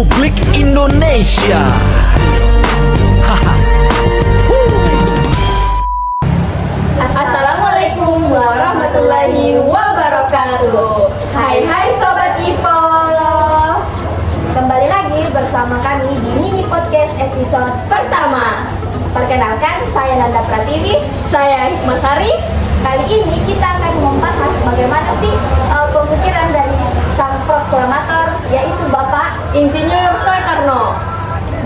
Republik Indonesia. Assalamualaikum warahmatullahi wabarakatuh. Hai Sobat Ipo. Kembali lagi bersama kami di mini podcast episode pertama. Perkenalkan, saya Nanda Pratiwi. Saya Hikmasari. Kali ini kita akan membahas bagaimana sih pemikiran dari sang proklamator, yaitu Bapak Insinyur Soekarno.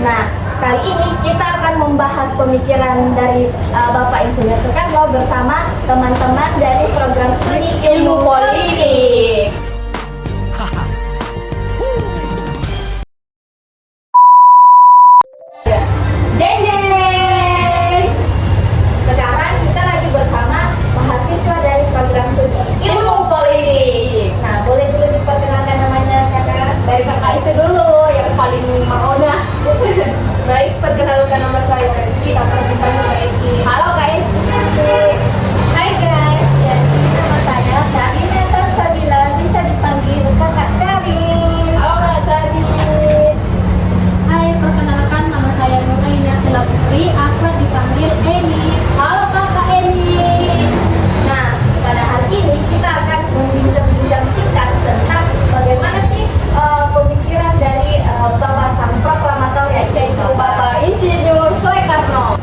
Nah, kali ini kita akan membahas pemikiran dari Bapak Insinyur Soekarno bersama teman-teman dari program studi Ilmu Politik. Jeng jeng. Sekarang kita lagi bersama mahasiswa dari program studi Ilmu Politik. Nah, boleh dulu diperkenalkan namanya kakak? Dari kakak itu dulu yang paling merona. Baik, perkenalkan nama saya Reski, akan dipanggil Reski. Halo Kak Esti. Hai guys, jadi nama saya Karina Sabila, bisa dipanggil kakak Karin. Halo Kak Tadi. Hai, perkenalkan nama saya Nuraina Sela Putri, akrab dipanggil Eni. Halo Kakak Eni. Nah, pada hari ini kita akan membincang-bincang singkat tentang bagaimana sih pemikiran dari Bapak sang proklamator, yaitu Bapak Insinyur Soekarno.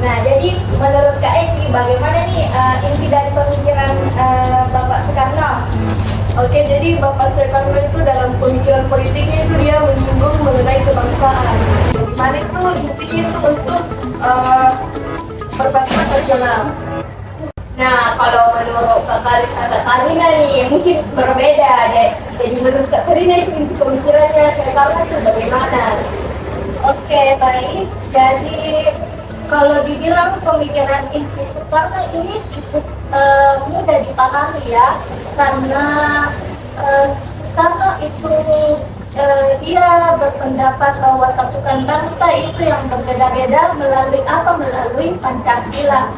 Nah, jadi menurut Kak Eki, bagaimana nih inti dari pemikiran Bapak Soekarno? Oke, jadi Bapak Soekarno itu dalam pemikiran politiknya itu dia menyinggung mengenai kebangsaan. Mana itu intinya itu untuk perbatasan nasional. Nah, kalau menurut Kakak Karina nih, mungkin berbeda deh. Jadi menurut Kak Karina itu inti pemikirannya Soekarno itu bagaimana? Oke, baik. Jadi kalau dibilang pemikiran inti Soekarno ini cukup mudah dipahami ya, karena Soekarno itu dia berpendapat bahwa satukan bangsa itu yang berbeda-beda melalui apa? Melalui Pancasila.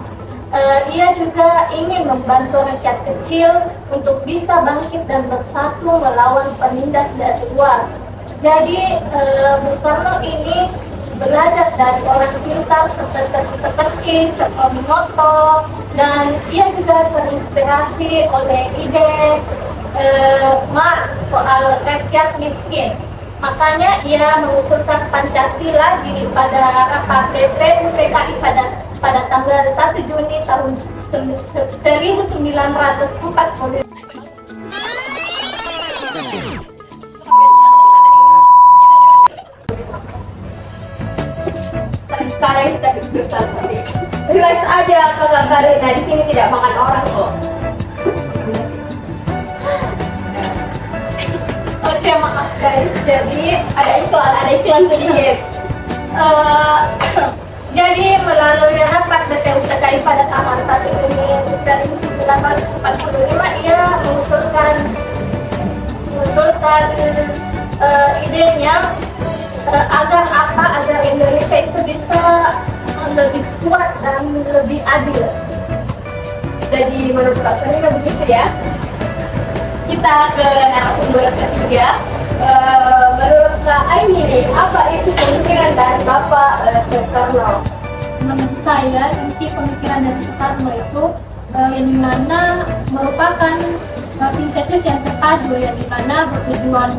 Ia juga ingin membantu rakyat kecil untuk bisa bangkit dan bersatu melawan penindas dari luar. Jadi Bung Karno ini belajar dari orang pintar seperti Cokro Minoto, dan ia juga terinspirasi oleh ide Marx soal rakyat miskin. Makanya ia mengusulkan Pancasila pada rapat PP PKI pada tanggal 1 Juni tahun 1940. Sekarang kita diskusikan tadi. Relax aja Kakak Karina, di sini tidak makan orang kok. Oke, maaf guys. Jadi Ada iklan sedikit. jadi melalui rapat BPU TKI pada tanggal 1 Juni 1945, ia mengusulkan idenya agar Indonesia itu bisa lebih kuat dan lebih adil. Jadi menurut Kak Karina begitu ya. Kita ke narasumber ketiga. Menurut Kak Aini nih, apa isi pemikiran dari Bapak Soekarno? Menurut saya, inti pemikiran dari Soekarno itu yang dimana merupakan sintetis yang terpadu, yang dimana bertujuan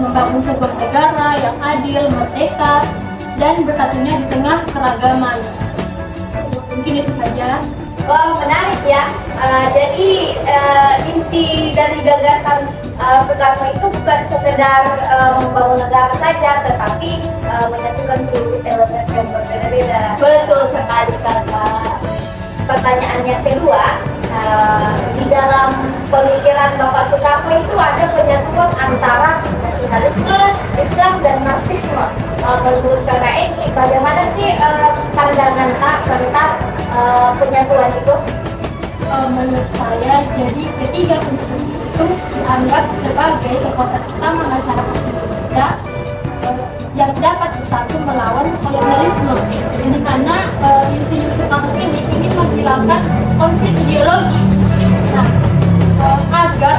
membangun sebuah negara yang adil, merdeka, dan bersatunya di tengah keragaman. Mungkin itu saja. Wah, menarik ya. Jadi inti dari gagasan Soekarno itu bukan sekedar membangun negara saja, tetapi menyatukan seluruh elemen yang berbeda-beda. Betul sekali Kakak. Pertanyaan yang kedua, di dalam pemikiran Bapak Soekarno itu ada penyatuan antara nasionalisme, Islam, dan Marxisme. Menurut kakak ini, bagaimana sih pandangan Kak tentang penyatuan itu? Menurut saya, jadi ketiga unsur itu dianggap sebagai kekuatan utama masyarakat Indonesia yang dapat bersatu melawan kolonialisme. Di mana Insinyur Soekarno ini ingin menghilangkan konflik ideologi. Nah, agar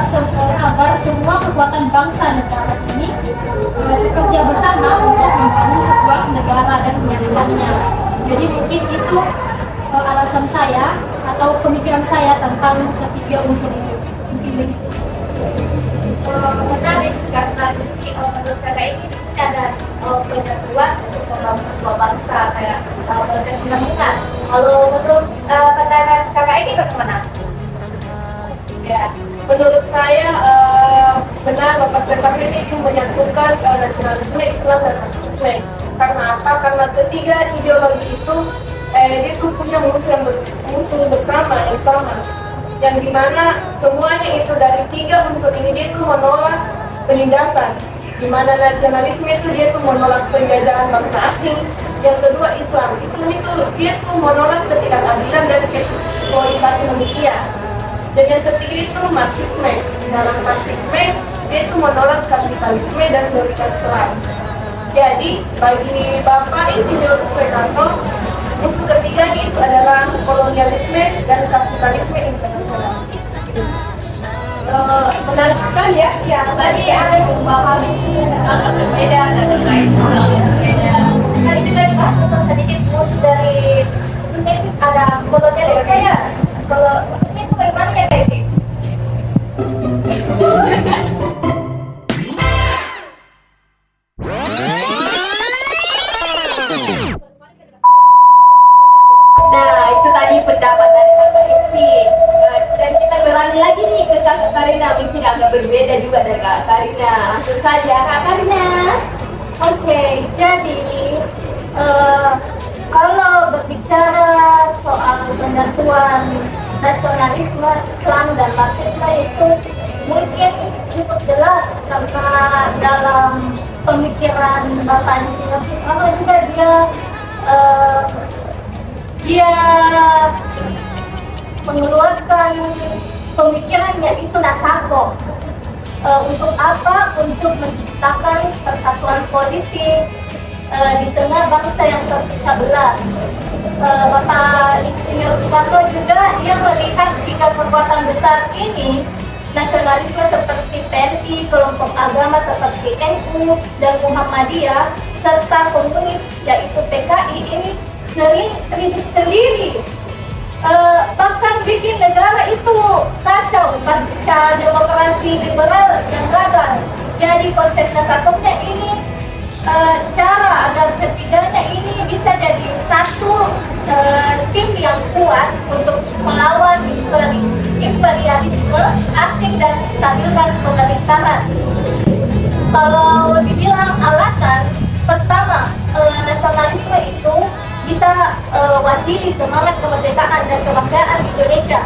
semua kekuatan bangsa negara ini bekerja mungkin itu alasan saya atau pemikiran saya tentang ketiga unsur ini. Mungkin begitu. Menarik karena menurut kakak ini ada penyatuan untuk membangun sebuah bangsa kayak kesinambungan. Kalau menurut pandangan kakak ini bagaimana? Ya, menurut saya benar Bapak Sekar ini itu menyatukan nasionalisme Islam dan marxisme. Karena apa? Karena ketiga ideologi itu dia tuh punya musuh bersama yang sama, yang dimana semuanya itu dari tiga unsur ini dia tuh menolak penindasan. Dimana nasionalisme itu dia tuh menolak penjajahan bangsa asing. Yang kedua Islam itu dia tuh menolak ketidakadilan dan eksploitasi manusia. Dan yang ketiga itu marxisme. Dalam marxisme dia itu menolak kapitalisme dan prioritas kelas. Jadi bagi Bapak Insinyur Soekarno, unsur ketiganya itu adalah kolonialisme dan kapitalisme internasional. Menarik sekali ya. Ya, tadi ada yang membahas Agak berbeda dan lain juga berbeda. tadi juga dibahas tentang sedikit dari maksudnya itu ada kolonialisme ya. Kalau maksudnya itu bagaimana ya kayak gitu? Nah, itu tadi pendapat dari Kakak Ipi. Dan kita beralih lagi nih ke Kakak Karina. Mungkin agak berbeda juga dari Kakak Karina. Langsung saja, Kak Karina. Oke, jadi kalau berbicara soal penyatuan nasionalisme Islam dan marxisme itu mungkin cukup jelas karena dalam pemikiran Bapak Insinyur Soekarno juga dia mengeluarkan pemikirannya itu Nasako. Untuk apa? Untuk menciptakan persatuan politik di tengah bangsa yang terpecah belah. Bapak Insinyur Soekarno juga dia melihat tiga kekuatan besar ini, nasionalisme seperti PNI, kelompok agama seperti NU dan Muhammadiyah, serta komunis yaitu PKI ini sering ribut sendiri. Bahkan bikin negara itu kacau pasca demokrasi liberal yang gagal. Jadi konsepnya satunya ini cara agar ketiganya ini bisa jadi satu tim yang kuat untuk melawan imperialisme asing dan stabilkan pemerintahan. Kalau dibilang alasan pertama, nasionalisme itu bisa wakili semangat kemerdekaan dan kebanggaan Indonesia.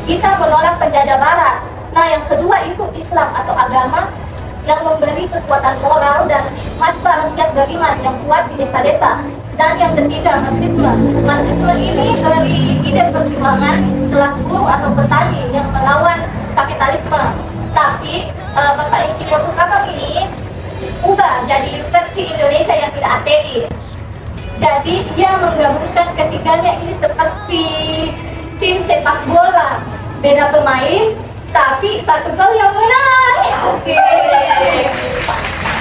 Kita menolak penjajah Barat. Nah, yang kedua itu Islam atau agama yang memberi kekuatan moral dan masa rakyat beriman yang kuat di desa-desa. Dan yang ketiga Marxisme. Marxisme ini dari ide perjuangan kelas buruh atau petani yang melawan kapitalisme. Tapi Bapak Insinyur Soekarno ini ubah jadi versi Indonesia yang tidak ateis. Jadi dia menggabungkan ketiganya ini seperti tim sepak bola, beda pemain tapi satu gol yang menang.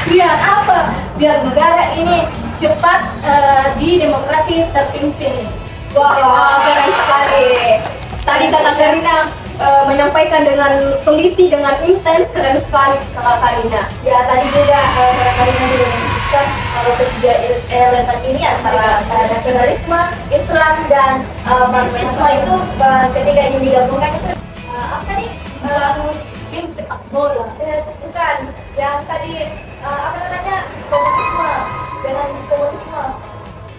Biar apa? Biar negara ini cepat di demokrasi terpimpin. Wah, keren sekali. Tadi Kakak Karina menyampaikan dengan teliti, dengan intens, keren sekali Kakak Karina. Ya, tadi juga Kakak Karina juga menyebutkan kalau ketiga elemen ini antara nasionalisme, Islam dan marxisme itu ketika ini digabungkan itu apa nih? Tim sepak bola. Bukan, yang tadi apa namanya, komunisme dengan komunisme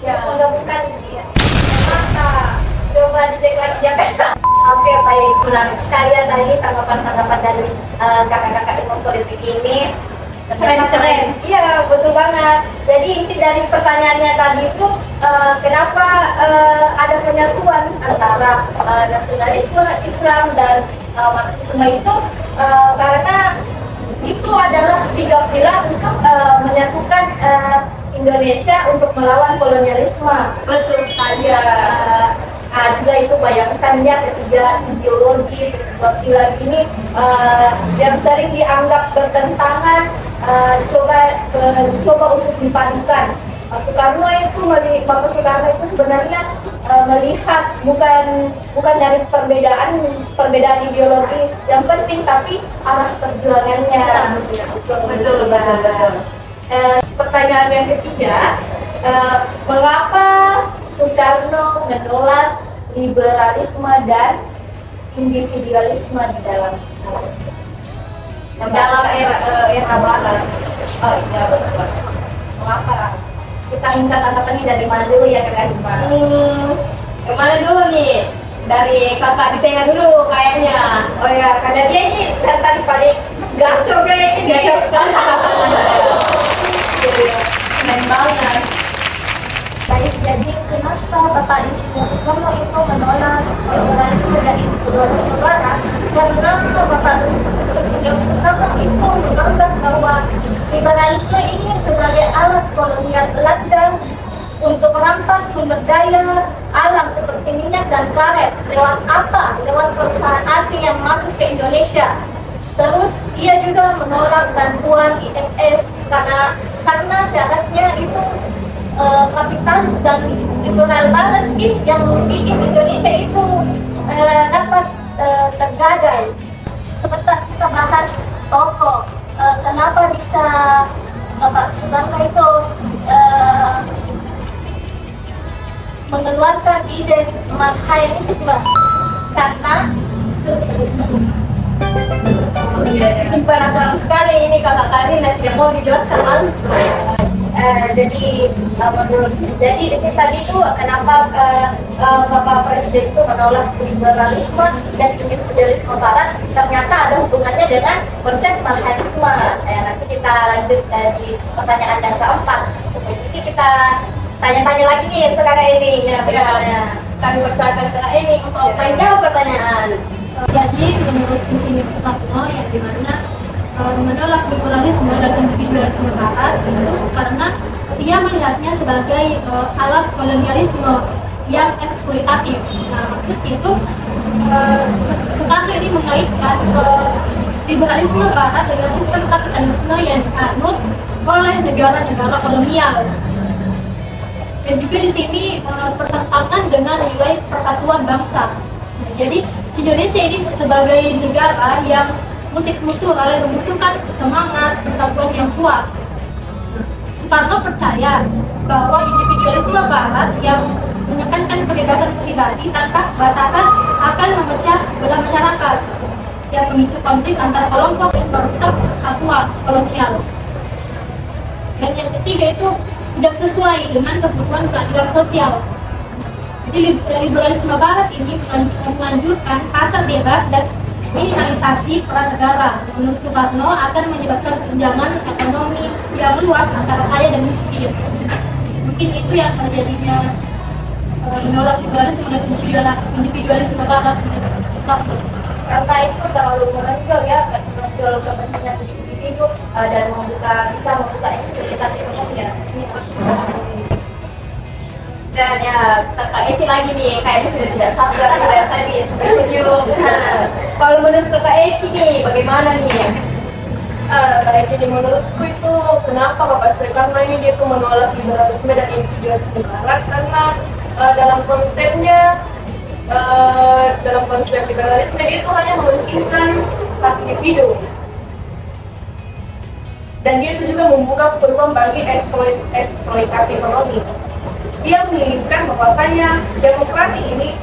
Ya. menggabungkan ya. Masa coba dicek lagi Jakarta. Oke, baik, menarik sekali ya tadi tanggapan-tanggapan dari kakak-kakak ilmu politik ini. Keren. Iya, betul banget. Jadi inti dari pertanyaannya tadi itu kenapa ada penyatuan antara nasionalisme Islam dan marxisme itu karena itu adalah tiga pilar untuk menyatukan Indonesia untuk melawan kolonialisme. Betul sekali. Juga itu bayangkan ya ketiga ideologi kedua pilar ini yang sering dianggap bertentangan coba untuk dipadukan. Soekarno itu Bapak Soekarno itu sebenarnya melihat bukan dari perbedaan ideologi yang penting, tapi arah perjuangannya. Betul. Pertanyaan yang ketiga, mengapa Soekarno menolak liberalisme dan individualisme di dalam era barat? Oh iya, betul. Mengapa? Kita minta tanggapannya dari mana dulu ya Kak Azma? Yang mana dulu nih? Dari kakak di tengah dulu kayaknya. Oh ya, karena dia ini dari tadi paling gaco kayak ini. Gacor sekali kakaknya. Keren banget. Baik, jadi kenapa Bapak Insinyur Soekarno itu menolak liberalisme dan individualisme barat? Karena Bapak Insinyur Soekarno itu menganggap bahwa liberalisme ini sebagai alat kolonial Belanda untuk merampas sumber daya alam seperti minyak dan karet. Lewat apa? Lewat perusahaan asing yang masuk ke Indonesia. Terus ia juga menolak bantuan IMF karena syaratnya itu kapitalis dan liberal banget yang bikin Indonesia itu dapat tergadai. Sebentar kita bahas tokoh. Kenapa bisa Bapak Soekarno itu mengeluarkan ide Marxisme? Karena Ini penasaran sekali ini kakak Karina, tidak mau dijelaskan langsung. Jadi di sini tadi itu kenapa Bapak Presiden itu menolak liberalisme dan individualisme barat, ternyata ada hubungannya dengan konsep Marxisme. Nanti kita lanjut di pertanyaan yang keempat. Jadi kita tanya-tanya lagi nih untuk kakak ini. Kami bertanya ke ini untuk menjawab pertanyaan. Jadi menurut Insinyur Soekarno yang dimana menolak liberalisme dan individualisme barat itu karena dia melihatnya sebagai alat kolonialisme yang eksploitatif. Nah, maksudnya itu Soekarno ini mengaitkan liberalisme barat dengan sistem kapitalisme yang dianut oleh negara-negara kolonial. Dan juga di sini bertentangan dengan nilai persatuan bangsa. Nah, jadi Indonesia ini sebagai negara yang multikultural yang membutuhkan semangat persatuan yang kuat. Soekarno percaya bahwa individualisme barat yang menekankan kebebasan pribadi tanpa batasan akan memecah belah masyarakat yang memicu konflik antara kelompok yang merusak persatuan kolonial. Dan yang ketiga itu tidak sesuai dengan kebutuhan keadilan sosial. Jadi liberalisme barat ini menganjurkan pasar bebas dan minimalisasi peran negara. Menurut Soekarno akan menyebabkan kesenjangan ekonomi yang luas antara kaya dan miskin. Mungkin itu yang terjadinya menolak liberalisme dan individualisme barat. Karena itu terlalu menonjol ya, menonjol kepentingan individu dan bisa membuka eksploitasi ekonomi ya. Dan ya kakak Eci lagi nih, kayaknya sudah tidak sabar dari tadi setuju. Kalau menurut kakak Eci nih, bagaimana nih? Baik, jadi menurutku itu kenapa Bapak Soekarno ini dia tuh menolak liberalisme dan individualisme barat karena dalam konsep liberalisme dia itu hanya mementingkan hak individu. Dan dia itu juga membuka peluang bagi eksploitasi ekonomi. Dia menginginkan bahwasanya demokrasi ini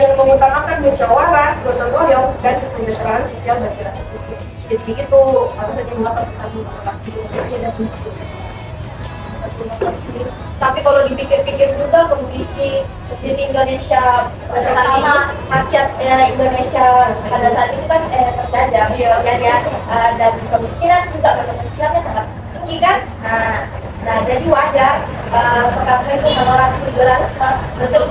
yang mengutamakan musyawarah, gotong royong, dan kesejahteraan sosial bagi rakyat kecil. Jadi itu harus saja mengapa sekali demokrasi dan tapi kalau dipikir-pikir juga kondisi Indonesia bersama rakyat Indonesia pada saat itu kan terjajah ya, dan kemiskinan juga kemiskinannya sangat tinggi kan. Nah jadi wajar Soekarno itu menolak liberalisme. Betul.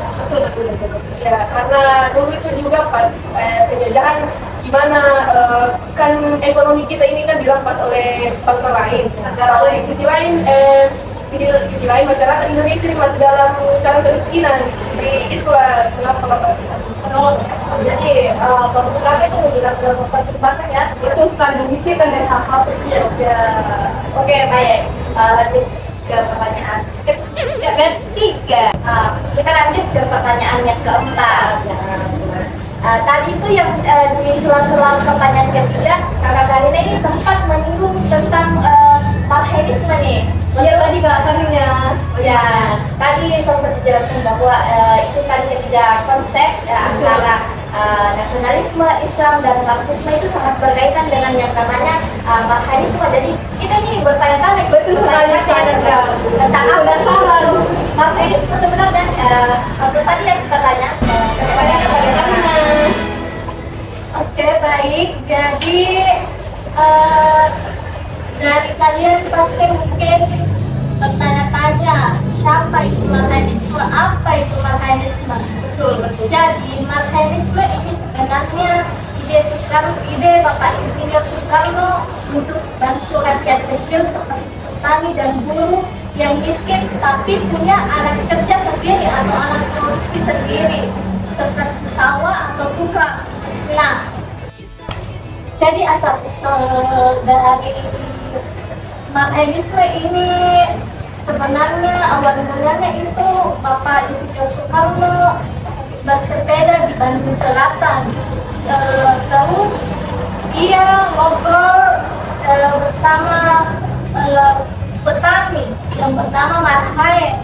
Ya, karena dulu itu juga pas penjajahan di mana kan ekonomi kita ini kan dirampas oleh bangsa lain. Kalau di sisi lain masyarakat Indonesia ini masih dalam kemiskinan. Jadi itulah kenapa Bapak menolak. Jadi Soekarno itu dalam mempertimbangkan ya. Itu sekali memikirkan dari hal-hal kecil. Ya, oke baik. Lanjut. ke pertanyaan ketiga. Kita lanjut ke pertanyaan yang keempat. Tadi itu yang di sela-sela pertanyaan ketiga, Kakak Karina ini sempat menyinggung tentang marxisme nih. Ya tadi Kak Karina. Ya, tadi sempat dijelaskan bahwa itu tadi ketiga konsep antara nasionalisme, Islam, dan Marxisme itu sangat berkaitan dengan yang namanya marxisme. Jadi kita ini bertanya-tanya Betul sekali Kak. tentang apa sih marxisme sebenarnya. Tadi yang kita tanya kepada Karina. Oke, baik. Jadi dari kalian pasti mungkin bertanya-tanya siapa itu marxisme, apa itu marxisme. Betul. Jadi marxisme ini sebenarnya ide Bapak Insinyur Soekarno untuk bantu rakyat kecil seperti petani dan buruh yang miskin tapi punya alat kerja sendiri atau alat produksi sendiri seperti sawah atau tukang. Nah, jadi asal usul dari marxisme ini sebenarnya awal mulanya itu Bapak Insinyur Soekarno bersepeda di Bandung Selatan. Terus dia ngobrol bersama petani yang bernama Marhaen.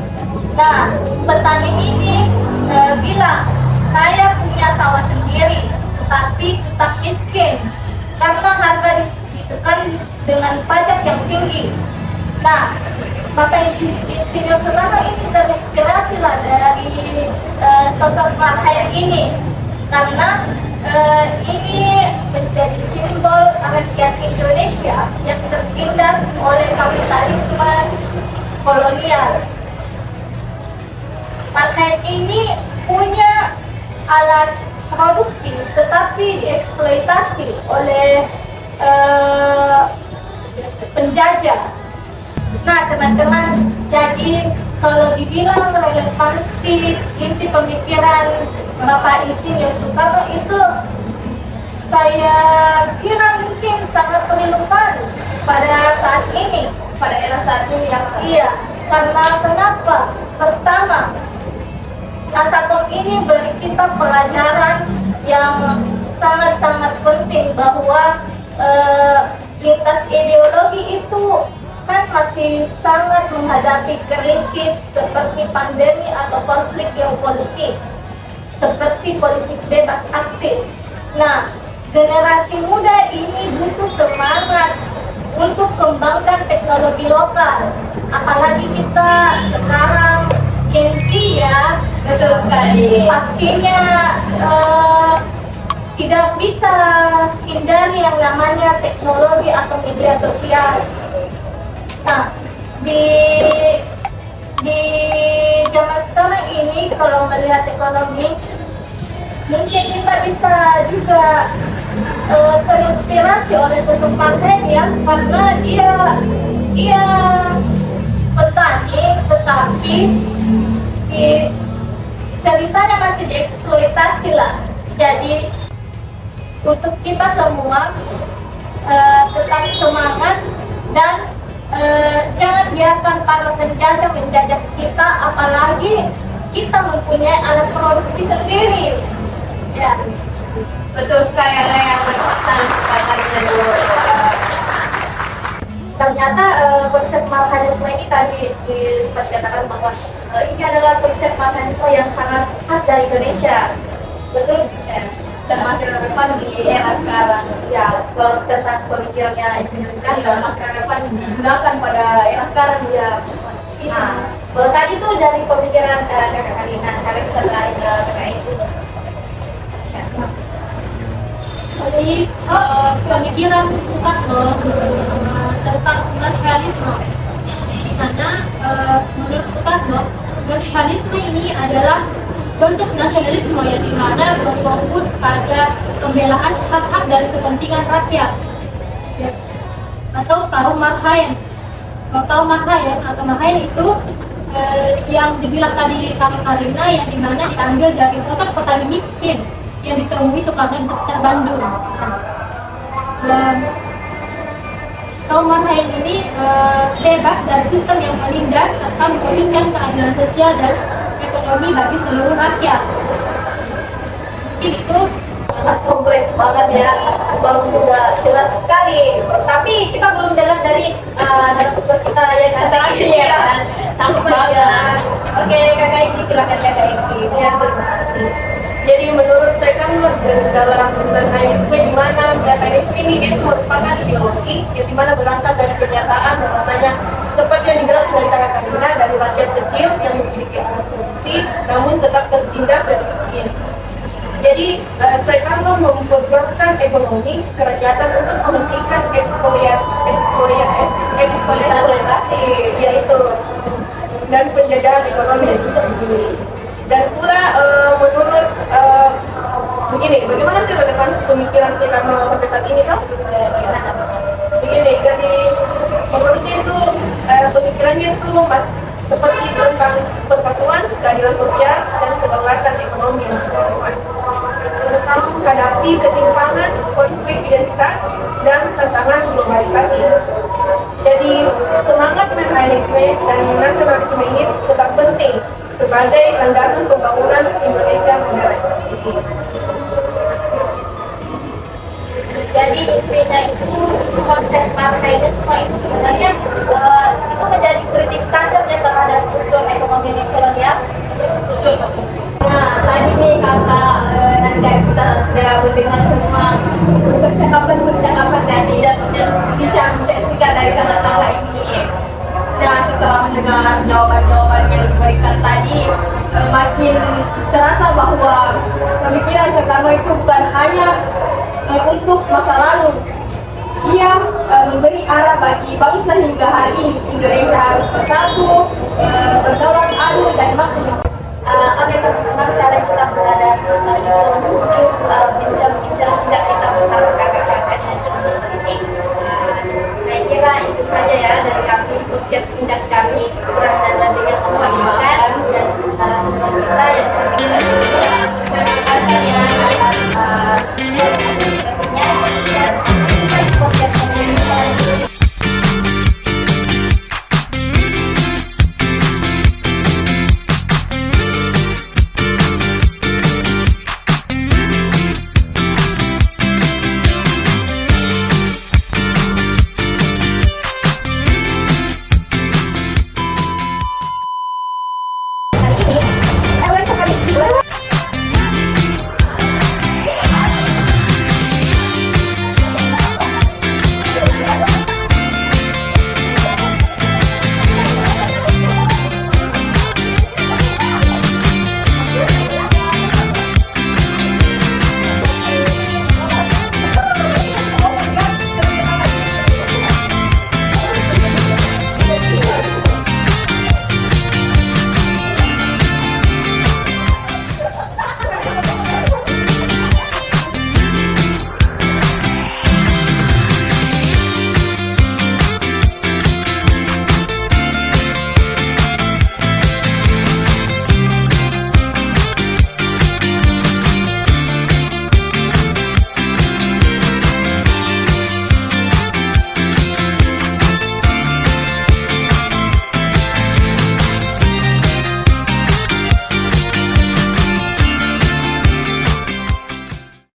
Nah, petani ini bilang, saya punya sawah sendiri, tapi tetap miskin karena harga ditekan dengan pajak yang tinggi. Nah, Bapak Insinyur Soekarno ini terinspirasi lah dari sosok Marhaen ini, karena ini menjadi simbol rakyat Indonesia yang tertindas oleh kapitalisme kolonial. Marhaen ini punya alat produksi tetapi dieksploitasi oleh penjajah. Nah, teman-teman, jadi kalau dibilang relevansi inti pemikiran Bapak Insinyur Soekarno itu saya kira mungkin sangat relevan pada saat ini, Pada era saat ini ya. iya, karena kenapa? Pertama, Nasakom ini beri kita pelajaran yang sangat-sangat penting bahwa lintas ideologi itu kan masih sangat menghadapi krisis seperti pandemi atau konflik geopolitik, seperti politik bebas aktif. Nah, generasi muda ini butuh semangat untuk kembangkan teknologi lokal. Apalagi kita sekarang Gen Z ya, Betul sekali. pastinya tidak bisa hindari yang namanya teknologi atau media sosial. Nah, di zaman sekarang ini kalau melihat ekonomi, mungkin kita bisa juga terinspirasi oleh sosok Marhaen ya, karena dia petani, tetapi ceritanya masih dieksploitasi lah. Jadi untuk kita semua tetap semangat dan jangan biarkan para penjajah menjajah kita, apalagi kita mempunyai alat produksi sendiri. Ya. Betul sekali ada yang berkesan katanya dulu. Ternyata konsep marxisme ini tadi sempat dikatakan bahwa ini adalah konsep marxisme yang sangat khas dari Indonesia. Betul ya? Dan masih relevan di era sekarang. Ya, kalau tentang pemikirannya Insinyur Dan Soekarno. masih relevan digunakan pada era sekarang ya. Nah, kalau tadi tuh dari pemikiran Kakak Karina, sekarang kita beralih ke Kakak itu. Jadi pemikiran Soekarno tentang nasionalisme, di mana menurut Soekarno nasionalisme ini adalah bentuk nasionalisme yang dimana berfokus pada pembelaan hak-hak dan kepentingan rakyat, ya. Atau kaum Marhaen. Kalau kaum Marhaen atau Marhaen itu yang dibilang tadi Kakak Karina, yang dimana diambil dari sosok petani miskin yang ditemui Soekarno di sekitar Bandung. Kaum Marhaen ini bebas tegas dan sistem yang menindas serta mewujudkan keadilan sosial dan ekonomi bagi seluruh rakyat. Mungkin itu Sangat kompleks banget ya, Bang sudah jelas sekali. Tapi kita belum dengar dari narasumber kita yang Terakhir ya kan, takut banget. Oke, Kakak Iki silakan Kakak Iki. Ya, jadi menurut saya kan dalam dataisme di mana dataisme ini dia itu merupakan ideologi yang dimana berangkat dari kenyataan bahwasanya seperti yang dijelaskan dari kakak Karina, dari rakyat kecil yang memiliki alat produksi namun tetap tertindas dan miskin. Jadi saya kan memperjuangkan ekonomi kerakyatan untuk menghentikan eksploitasi yaitu dan penjajahan ekonomi itu sendiri. Dan pula menurut begini, bagaimana sih relevansi pemikiran Soekarno sampai saat ini kan? Begini, jadi menurutnya itu pemikirannya itu seperti tentang persatuan, keadilan sosial, dan kedaulatan ekonomi yang berkembang. Tentang menghadapi ketimpangan, konflik identitas, dan tantangan globalisasi. Jadi semangat nasionalisme dan nasionalisme ini tetap penting sebagai landasan pembangunan Indonesia modern. Jadi intinya itu konsep partaidisme itu sebenarnya itu menjadi kritik tajam ya terhadap struktur ekonomi kolonial. Nah, tadi nih kakak Nanda kita sudah mendengar semua percakapan dari bincang singkat dari kakak-kakak ini. Nah, setelah mendengar jawaban-jawaban yang diberikan tadi, makin terasa bahwa pemikiran Soekarno itu bukan hanya untuk masa lalu. Ia memberi arah bagi bangsa hingga hari ini Indonesia